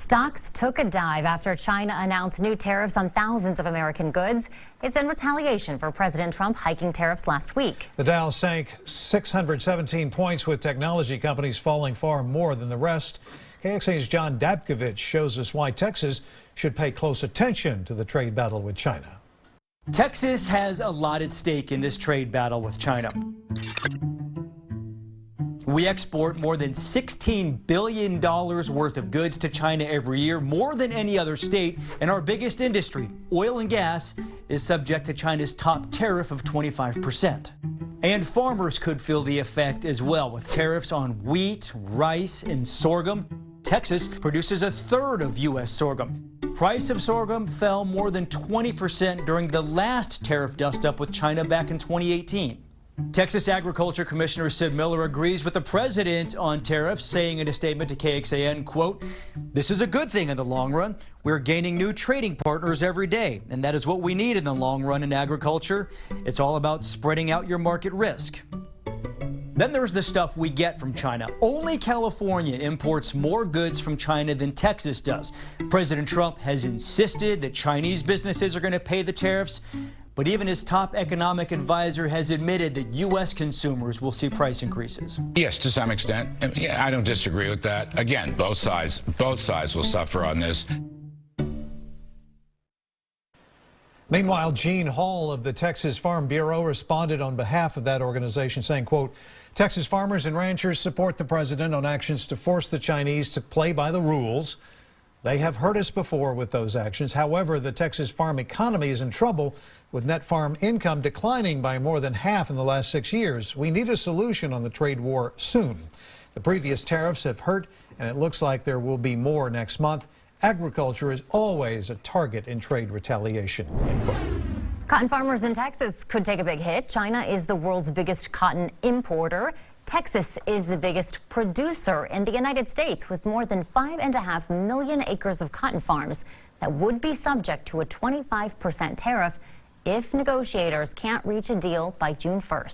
Stocks took a dive after China announced new tariffs on thousands of American goods. It's in retaliation for President Trump hiking tariffs last week. The Dow sank 617 points, with technology companies falling far more than the rest. KXAN's John Dabkovich shows us why Texas should pay close attention to the trade battle with China. Texas has a lot at stake in this trade battle with China. We export more than $16 billion worth of goods to China every year, more than any other state, and our biggest industry, oil and gas, is subject to China's top tariff of 25%. And farmers could feel the effect as well, with tariffs on wheat, rice, and sorghum. Texas produces a third of U.S. sorghum. Price of sorghum fell more than 20% during the last tariff dust-up with China back in 2018. Texas Agriculture Commissioner Sid Miller agrees with the president on tariffs, saying in a statement to KXAN, quote, "This is a good thing in the long run. We're gaining new trading partners every day, and that is what we need in the long run in agriculture. It's all about spreading out your market risk." Then there's the stuff we get from China. Only California imports more goods from China than Texas does. President Trump has insisted that Chinese businesses are going to pay the tariffs, but even his top economic advisor has admitted that U.S. consumers will see price increases. Yes, to some extent. I don't disagree with that. Again, both sides will suffer on this. Meanwhile, Gene Hall of the Texas Farm Bureau responded on behalf of that organization, saying, quote, "Texas farmers and ranchers support the president on actions to force the Chinese to play by the rules. They have hurt us before with those actions. However, the Texas farm economy is in trouble, with net farm income declining by more than half in the last 6 years. We need a solution on the trade war soon. The previous tariffs have hurt, and it looks like there will be more next month. Agriculture is always a target in trade retaliation." Cotton farmers in Texas could take a big hit. China is the world's biggest cotton importer. Texas is the biggest producer in the United States, with more than 5.5 million acres of cotton farms that would be subject to a 25% tariff if negotiators can't reach a deal by June 1st.